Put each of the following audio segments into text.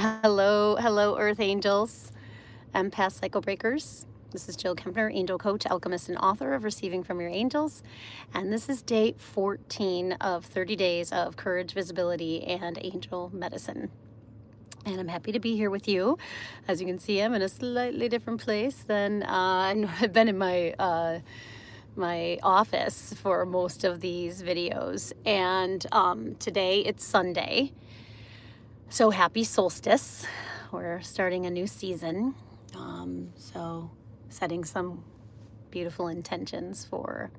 Hello, Earth Angels and past cycle breakers. This is Jill Kempner, angel coach, alchemist, and author of Receiving from Your Angels. And this is day 14 of 30 days of courage, visibility, and angel medicine. And I'm happy to be here with you. As you can see, I'm in a slightly different place than I've been in my office for most of these videos. And today it's Sunday. So happy solstice. We're starting a new season. So setting some beautiful intentions for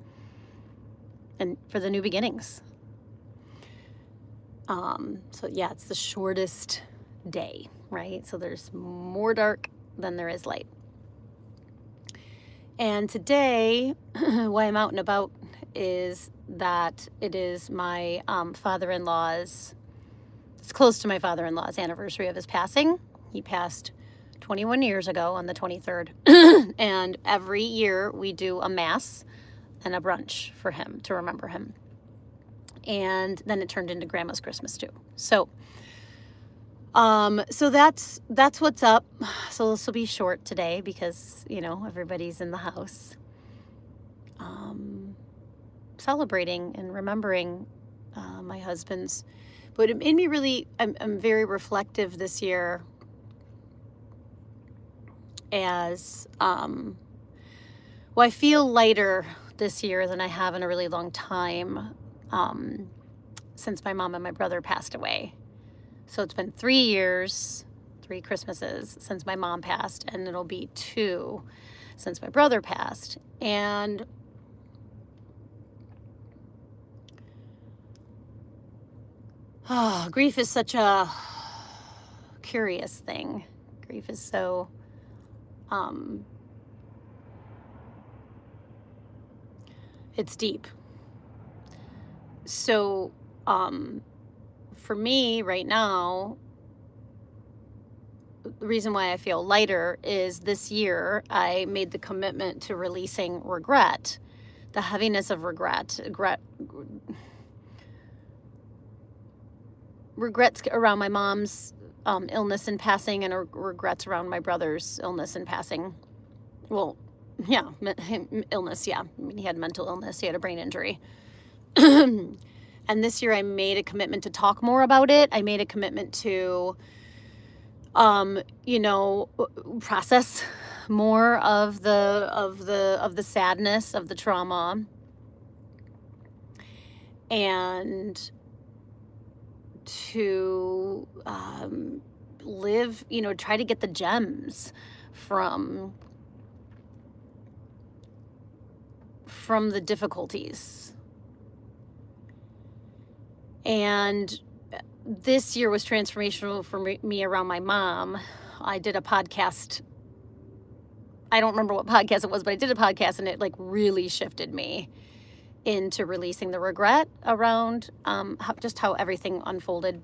the new beginnings. So yeah, it's the shortest day, right? So there's more dark than there is light. And today, why I'm out and about is that it is my father-in-law's, it's close to my father-in-law's anniversary of his passing. He passed 21 years ago on the 23rd. And every year we do a mass and a brunch for him to remember him. And then it turned into Grandma's Christmas too. So that's what's up. So this will be short today because, everybody's in the house. Celebrating and remembering my husband's. But it made me really, I'm very reflective this year as, I feel lighter this year than I have in a really long time since my mom and my brother passed away. So it's been 3 years, 3 Christmases since my mom passed, and it'll be 2 since my brother passed. And grief is such a curious thing. Grief is so, it's deep. So, for me right now, the reason why I feel lighter is this year I made the commitment to releasing regret, the heaviness of regrets around my mom's illness and passing, and regrets around my brother's illness and passing. Well, yeah, illness, yeah. I mean, he had mental illness. He had a brain injury. And this year I made a commitment to talk more about it. I made a commitment to, process more of the sadness, of the trauma, and to live, try to get the gems from the difficulties. And this year was transformational for me around my mom. I did a podcast. I don't remember what podcast it was, but I did a podcast, and it really shifted me into releasing the regret around how everything unfolded.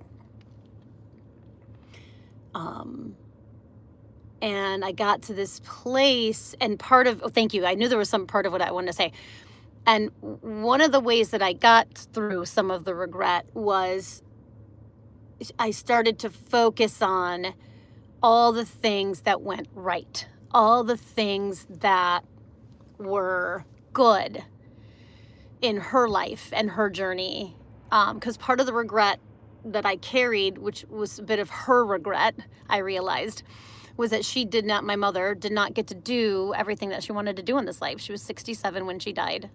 And I got to this place, and thank you. I knew there was some part of what I wanted to say. And one of the ways that I got through some of the regret was I started to focus on all the things that went right, all the things that were good in her life and her journey. Because part of the regret that I carried, which was a bit of her regret, I realized, was that my mother did not get to do everything that she wanted to do in this life. She was 67 when she died.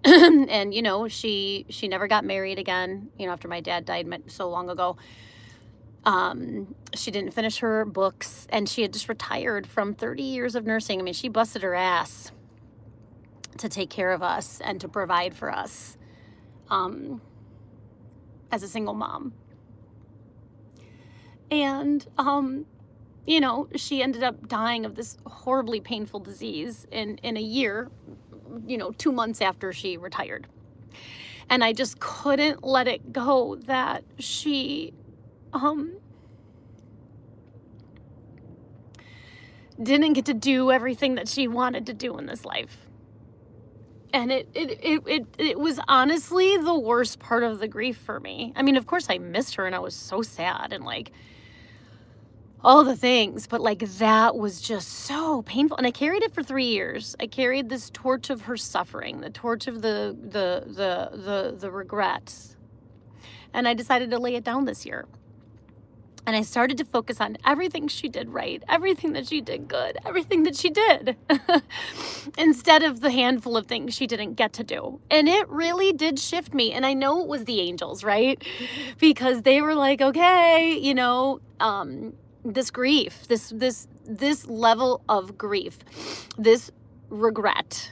And, she never got married again, after my dad died so long ago. She didn't finish her books, and she had just retired from 30 years of nursing. I mean, she busted her ass to take care of us and to provide for us, as a single mom. And, she ended up dying of this horribly painful disease in a year, 2 months after she retired. And I just couldn't let it go that she didn't get to do everything that she wanted to do in this life. And it was honestly the worst part of the grief for me. I mean, of course I missed her, and I was so sad, and all the things, but like that was just so painful. And I carried it for 3 years. I carried this torch of her suffering, the torch of the regrets. And I decided to lay it down this year. And I started to focus on everything she did right, everything that she did good, everything that she did, instead of the handful of things she didn't get to do. And it really did shift me. And I know it was the angels, right? Because they were like, okay, this grief, this level of grief, this regret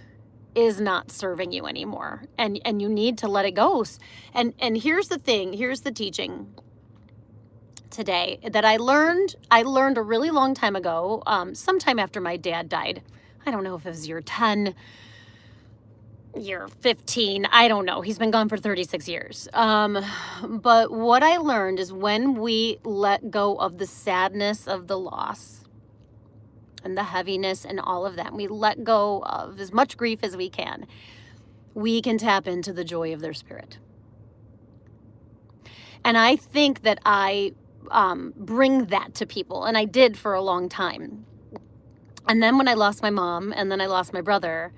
is not serving you anymore. And you need to let it go. And here's the thing, here's the teaching today that I learned a really long time ago, sometime after my dad died. I don't know if it was year 10, year 15, I don't know. He's been gone for 36 years. But what I learned is when we let go of the sadness of the loss and the heaviness and all of that, we let go of as much grief as we can tap into the joy of their spirit. And I think that I bring that to people. And I did for a long time. And then when I lost my mom and then I lost my brother,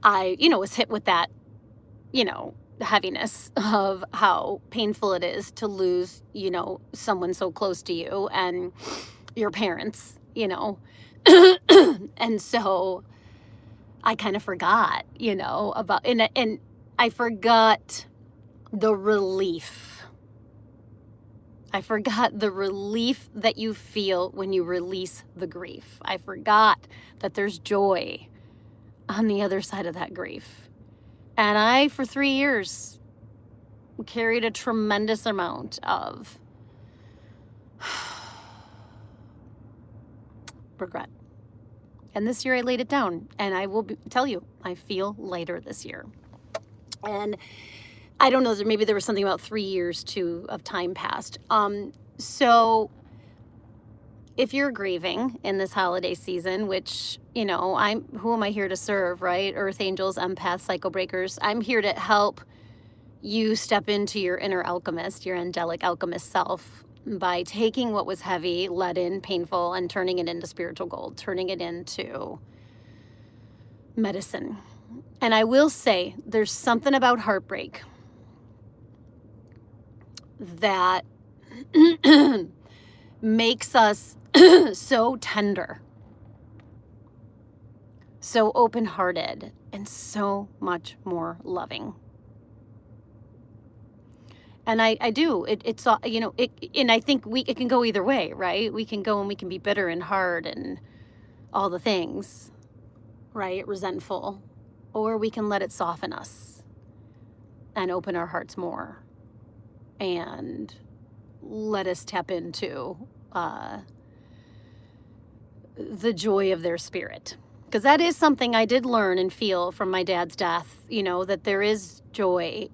I, was hit with that, heaviness of how painful it is to lose, someone so close to you and your parents, And so I kind of forgot, about, and I forgot the relief. I forgot the relief that you feel when you release the grief. I forgot that there's joy on the other side of that grief. And I, for 3 years, carried a tremendous amount of regret. And this year I laid it down. And I will tell you, I feel lighter this year. And I don't know, maybe there was something about 3 years too of time passed. So if you're grieving in this holiday season, which, who am I here to serve, right? Earth angels, empaths, cycle breakers. I'm here to help you step into your inner alchemist, your angelic alchemist self, by taking what was heavy, leaden, painful, and turning it into spiritual gold, turning it into medicine. And I will say, there's something about heartbreak that makes us so tender, so open-hearted, and so much more loving. And I do. It's and I think it can go either way, right? We can go and we can be bitter and hard and all the things, right? Resentful, or we can let it soften us and open our hearts more and let us tap into the joy of their spirit. Because that is something I did learn and feel from my dad's death, that there is joy,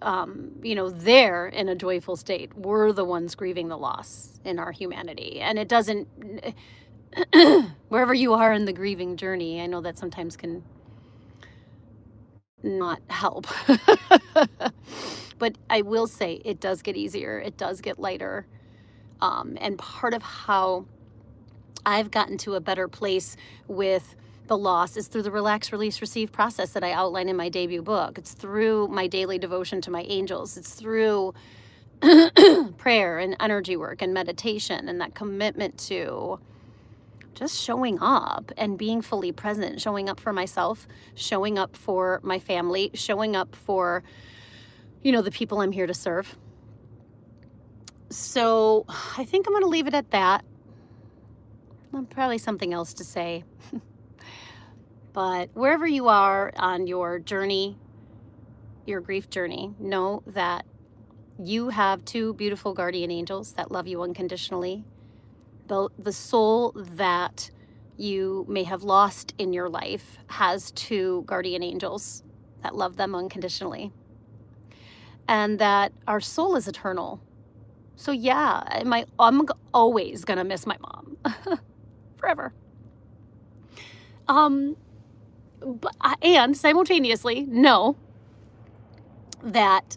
they're in a joyful state. We're the ones grieving the loss in our humanity. And it doesn't, wherever you are in the grieving journey, I know that sometimes can not help. But I will say it does get easier. It does get lighter. And part of how I've gotten to a better place with the loss is through the relax, release, receive process that I outline in my debut book. It's through my daily devotion to my angels. It's through prayer and energy work and meditation and that commitment to just showing up and being fully present, showing up for myself, showing up for my family, showing up for, the people I'm here to serve. So I think I'm going to leave it at that. Probably something else to say. But wherever you are on your journey, your grief journey, know that you have two beautiful guardian angels that love you unconditionally. The soul that you may have lost in your life has two guardian angels that love them unconditionally. And that our soul is eternal. So yeah, I'm always going to miss my mom. Forever. And simultaneously know that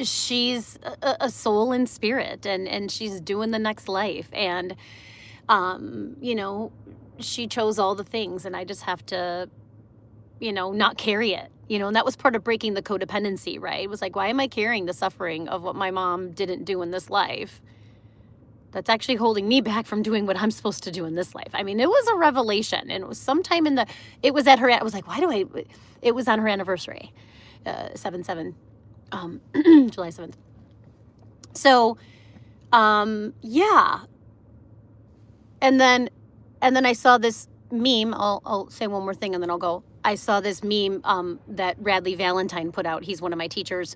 she's a soul in spirit, and she's doing the next life. And, you know, she chose all the things, and I just have to, not carry it, and that was part of breaking the codependency, right? It was like, why am I carrying the suffering of what my mom didn't do in this life? That's actually holding me back from doing what I'm supposed to do in this life. I mean, it was a revelation, and it was sometime it was at her, I was like, it was on her anniversary, 7/7, July 7th. So, yeah. And then, I saw this meme. I'll say one more thing and then I'll go. I saw this meme that Radley Valentine put out. He's one of my teachers,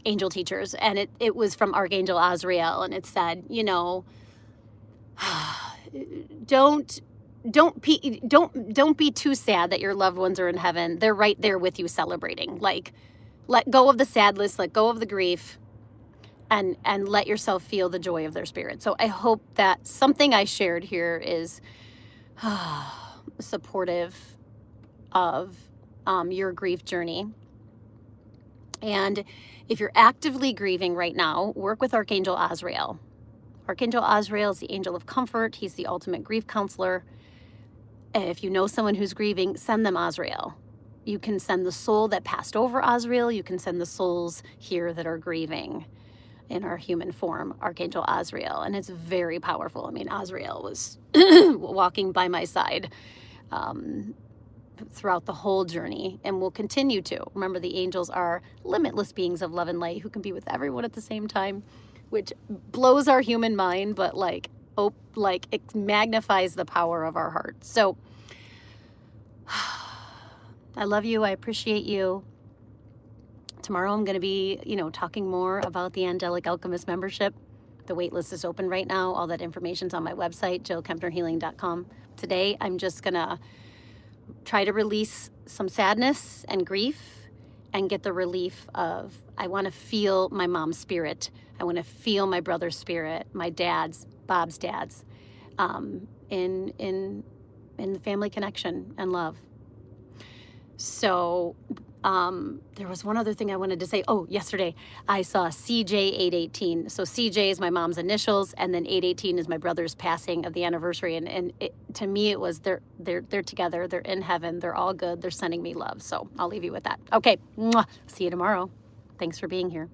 angel teachers, and it was from Archangel Azrael, and it said, don't don't be too sad that your loved ones are in heaven. They're right there with you celebrating. Like, let go of the sadness, let go of the grief, and let yourself feel the joy of their spirit. So I hope that something I shared here is supportive of your grief journey. And if you're actively grieving right now, work with Archangel Azrael. Archangel Azrael is the angel of comfort. He's the ultimate grief counselor. If you know someone who's grieving, send them Azrael. You can send the soul that passed over Azrael. You can send the souls here that are grieving in our human form, Archangel Azrael. And it's very powerful. I mean, Azrael was walking by my side throughout the whole journey, and will continue to. Remember, the angels are limitless beings of love and light who can be with everyone at the same time, which blows our human mind, but it magnifies the power of our heart. So I love you. I appreciate you. Tomorrow I'm going to be, talking more about the Angelic Alchemist membership. The waitlist is open right now. All that information's on my website, jillkempnerhealing.com. Today, I'm just going to try to release some sadness and grief and get the relief of, I want to feel my mom's spirit. I want to feel my brother's spirit, my dad's, Bob's dad's, in the family connection and love. So there was one other thing I wanted to say. Oh, yesterday I saw CJ818. So CJ is my mom's initials, and then 818 is my brother's passing of the anniversary. And to me, it was they're together. They're in heaven. They're all good. They're sending me love. So I'll leave you with that. Okay. Mwah. See you tomorrow. Thanks for being here.